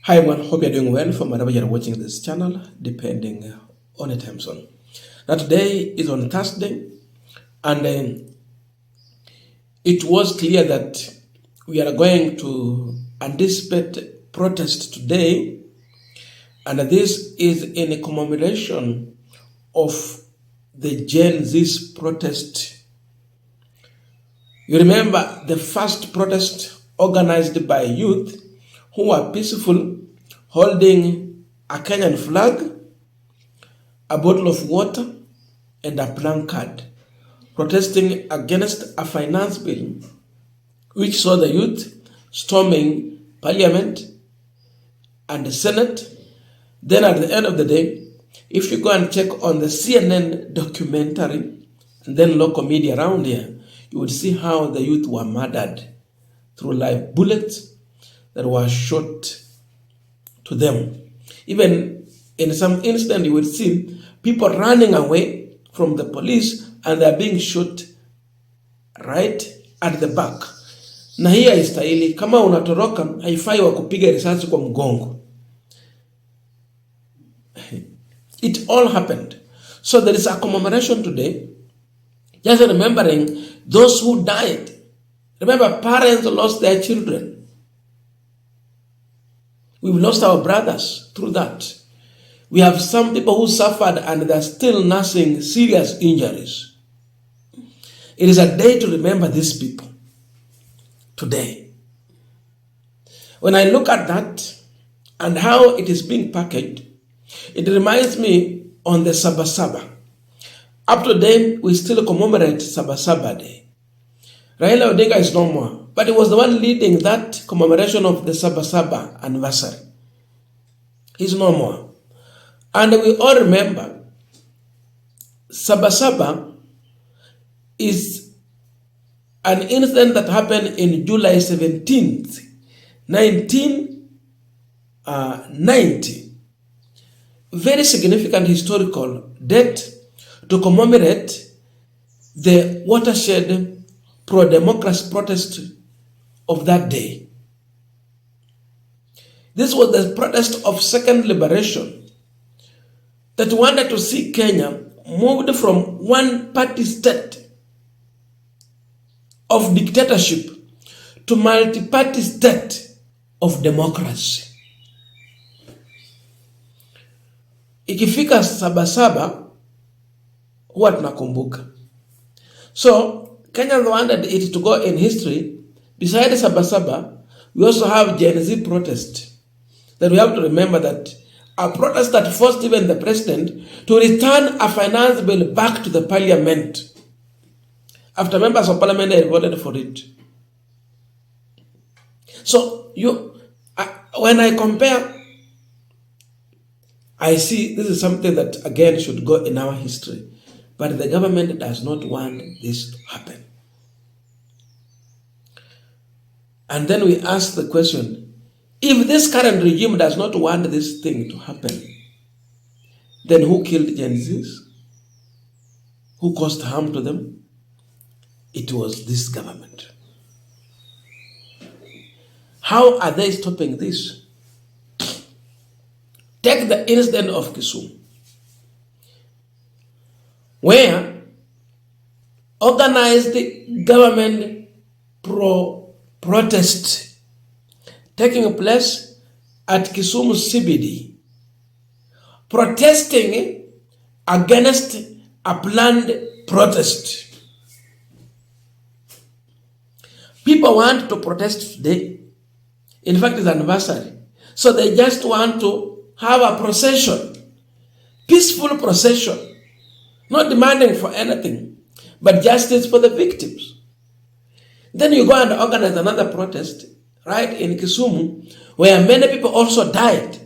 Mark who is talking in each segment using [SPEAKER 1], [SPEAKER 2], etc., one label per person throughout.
[SPEAKER 1] Hi everyone, hope you're doing well from wherever you're watching this channel, depending on the time zone. Now today is on Thursday, and it was clear that we are going to anticipate protest today, and this is in a commemoration of the Gen Z's protest. You remember the first protest organized by youth who were peaceful, holding a Kenyan flag, a bottle of water, and a placard, protesting against a finance bill which saw the youth storming Parliament and the Senate. Then at the end of the day, if you go and check on the CNN documentary and then local media around here, you would see how the youth were murdered through live bullets that were shot to them. Even in some instance, you would see people running away from the police and they're being shot right at the back. Na hii haistahili, kama unatoroka haifai wa kupiga risasi kwa mgongo. It all happened. So there is a commemoration today, just remembering those who died. Remember, parents lost their children. We've lost our brothers through that. We have some people who suffered and they're still nursing serious injuries. It is a day to remember these people today. When I look at that and how it is being packaged, it reminds me on the Sabasaba. Up to date, we still commemorate Sabasaba Day. Raila Odinga is no more, but he was the one leading that commemoration of the Sabasaba anniversary. He's no more. And we all remember, Sabasaba is an incident that happened in July 17th, 1990. Very significant historical date to commemorate the watershed pro-democracy protest of that day. This was the protest of second liberation that wanted to see Kenya moved from one-party state of dictatorship to multi-party state of democracy. Ikifika Sabasaba, huwa tunakumbuka. So, Kenya wanted it to go in history. Besides Sabasaba, we also have Gen Z protest. That we have to remember that a protest that forced even the president to return a finance bill back to the parliament after members of parliament had voted for it. So when I compare, I see this is something that again should go in our history, but the government does not want this to happen. And then we ask the question, if this current regime does not want this thing to happen, then who killed Gen Zs? Who caused harm to them? It was this government. How are they stopping this? Take the incident of Kisumu, where organized government protest taking place at Kisumu CBD, protesting against a planned protest. People want to protest today. In fact, it's anniversary. So they just want to have a procession, peaceful procession, not demanding for anything, but justice for the victims. Then you go and organize another protest right in Kisumu, where many people also died,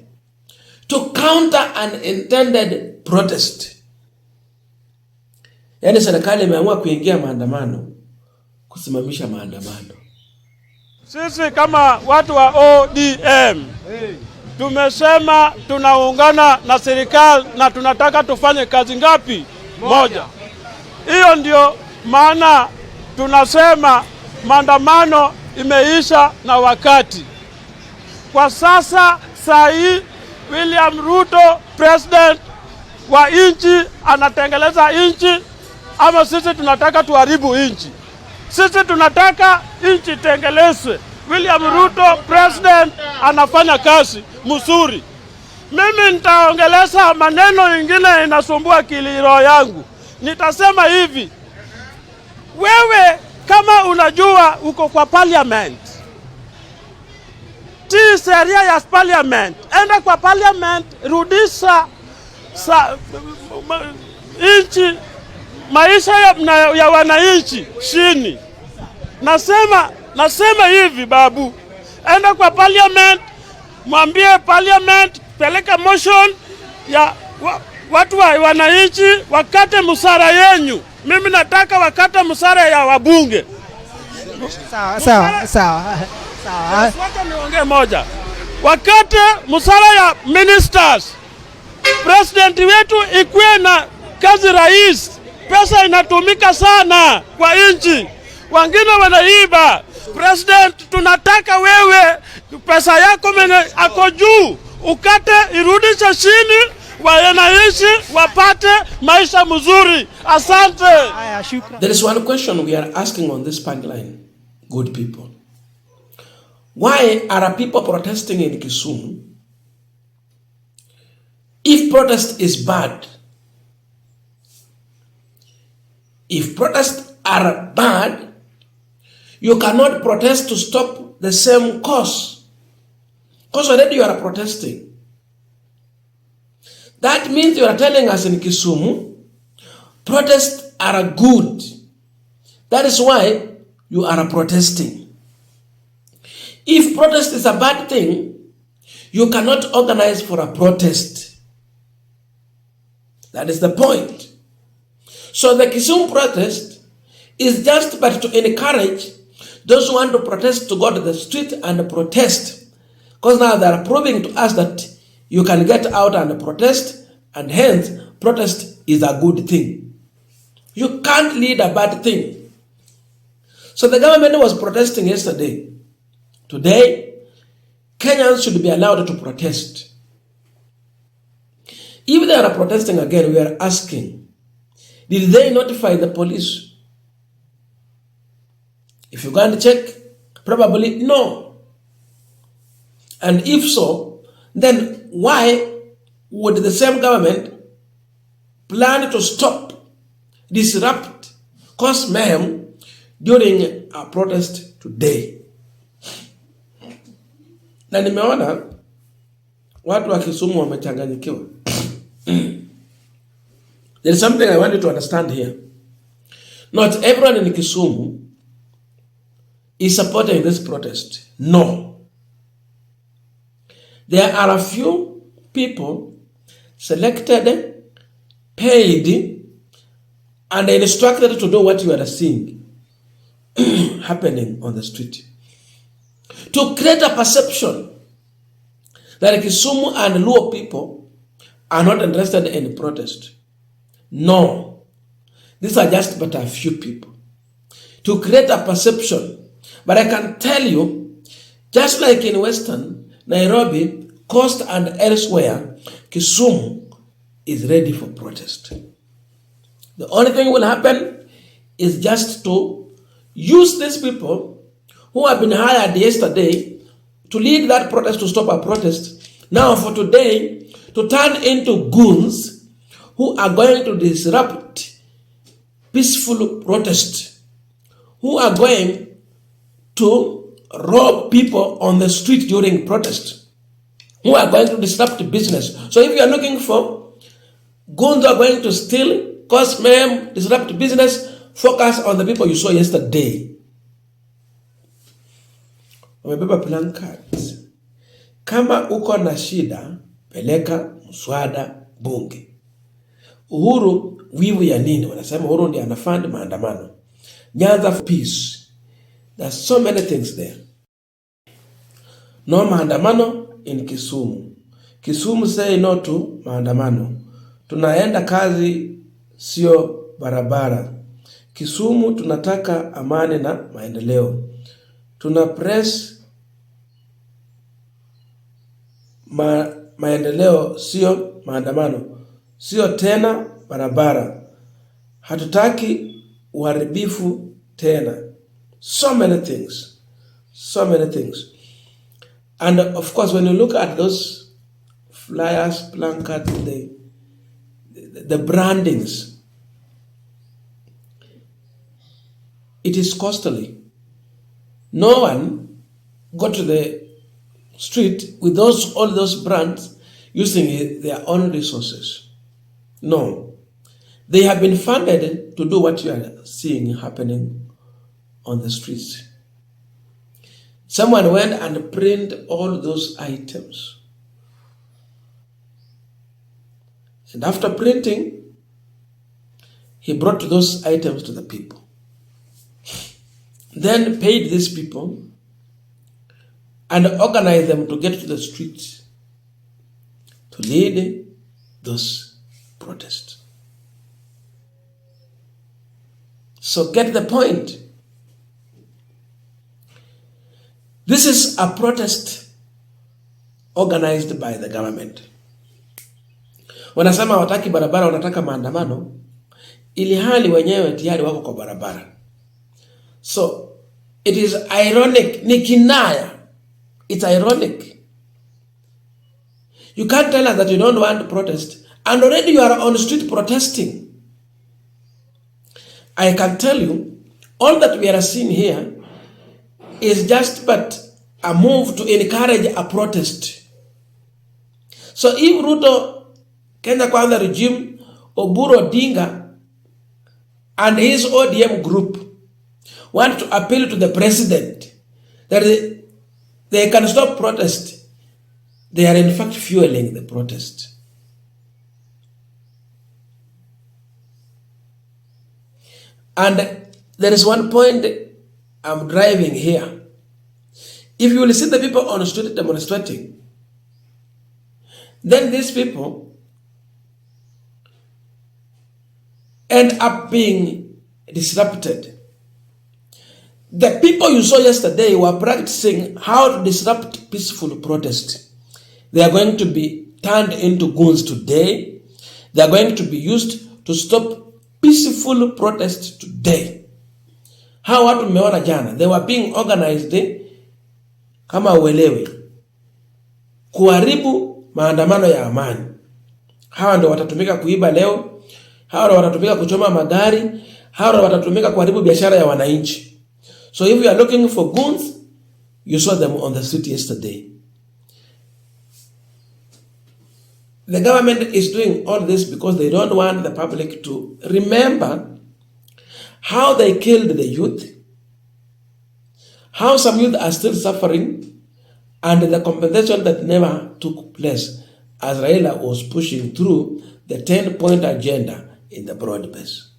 [SPEAKER 1] to counter an intended protest. Yani serikali imeamua kuingia maandamano, kusimamisha maandamano.
[SPEAKER 2] Sisi kama watu wa ODM tumesema tunaungana na serikali na tunataka tufanye kazi ngapi? Moja. Hiyo ndio maana tunasema maandamano imeisha na wakati. Kwa sasa saa hii William Ruto president wa inchi anatengeleza inchi, ama sisi tunataka tuharibu inchi? Sisi tunataka inchi tengelezwe. William Ruto president anafanya kazi mzuri. Mimi nitaongeleza maneno ingine inasumbua kiliro yangu. Nitasema hivi, wewe kama unajua uko kwa parliament, tii sheria ya parliament, enda kwa parliament, rudisha inchi, maisha ya wananchi chini. Nasema hivi babu, enda kwa parliament, mwambie parliament peleka motion ya watu wa wananchi wakate musara yenyu. Mimi nataka wakate musara ya wabunge.
[SPEAKER 3] Sawa.
[SPEAKER 2] Wacha niongee moja. Wakate musara ya ministers. President wetu ikuwe na kazi rais. Pesa inatumika sana kwa inchi. Wengine wanaiba. President, tunataka wewe pesa yako ako juu, ukate irudisha chini, wananchi wapate maisha mzuri. Asante.
[SPEAKER 1] There is one question we are asking on this pipeline, good people. Why are people protesting in Kisumu? If protest is bad, if protests are bad, you cannot protest to stop the same cause. Because already you are protesting. That means you are telling us in Kisumu, protests are good. That is why you are protesting. If protest is a bad thing, you cannot organize for a protest. That is the point. So the Kisumu protest is just but to encourage those who want to protest to go to the street and protest. Because now they are proving to us that you can get out and protest, and hence protest is a good thing. You can't lead a bad thing. So the government was protesting yesterday. Today, Kenyans should be allowed to protest. If they are protesting again, we are asking, did they notify the police? If you go and check, probably no. And if so, then why would the same government plan to stop, disrupt, cause mayhem during a protest today? Na nimeona watu wa Kisumu wamechanganyikiwa. There is something I want you to understand here. Not everyone in Kisumu is supporting this protest. No. There are a few people selected, paid, and instructed to do what you are seeing happening on the street. To create a perception that Kisumu and Luo people are not interested in protest. No. These are just but a few people. To create a perception. But I can tell you, just like in Western, Nairobi, Coast and elsewhere, Kisumu is ready for protest. The only thing will happen is just to use these people who have been hired yesterday to lead that protest, to stop a protest, now for today, to turn into goons who are going to disrupt peaceful protest, who are going to rob people on the street during protest, who are going to disrupt business. So if you are looking for goons who are going to steal, cause mayhem, disrupt business, focus on the people you saw yesterday. Wamebeba plan cards. Kama uko na shida, peleka mswada bunge. Uhuru wivu ya nini? Wanasema Uhuru ndiye anafund maandamano. Nyanza for peace. There's so many things there. No maandamano in Kisumu. Kisumu say no to maandamano. Tunaenda kazi sio barabara. Kisumu tunataka amani na maendeleo. Tuna press maendeleo sio maandamano, sio tena barabara. Hatutaki uharibifu tena. So many things. And of course, when you look at those flyers, placards, the brandings, it is costly. No one go to the street with all those brands using their own resources. No. They have been funded to do what you are seeing happening on the streets. Someone went and printed all those items. And after printing, he brought those items to the people. Then paid these people and organized them to get to the streets to lead those protests. So get the point. This is a protest organized by the government. Wanasema wataki barabara, wanataka maandamano, ili hali wenyewe tayari wako kwa barabara. So it is ironic, ni kinaya. It's ironic. You can't tell us that you don't want to protest, and already you are on the street protesting. I can tell you, all that we are seeing here is just but a move to encourage a protest. So if Ruto, Kenya Kwanza regime, Oburu Odinga, and his ODM group want to appeal to the president that they can stop protest, they are in fact fueling the protest. And there is one point I'm driving here. If you will see the people on the street demonstrating, then these people end up being disrupted. The people you saw yesterday were practicing how to disrupt peaceful protest. They are going to be turned into goons today. They are going to be used to stop peaceful protest today. How watu mmeona jana, they were being organized kama uelewi kuharibu maandamano ya amani. Hawa ndio watatumika kuiba leo, hawa ndio watatumika kuchoma magari, hawa ndio watatumika kuharibu biashara ya wananchi. So if you are looking for goons, you saw them on the street yesterday. The government is doing all this because they don't want the public to remember how they killed the youth, how some youth are still suffering, and the compensation that never took place as Raila was pushing through the 10-point agenda in the broad base.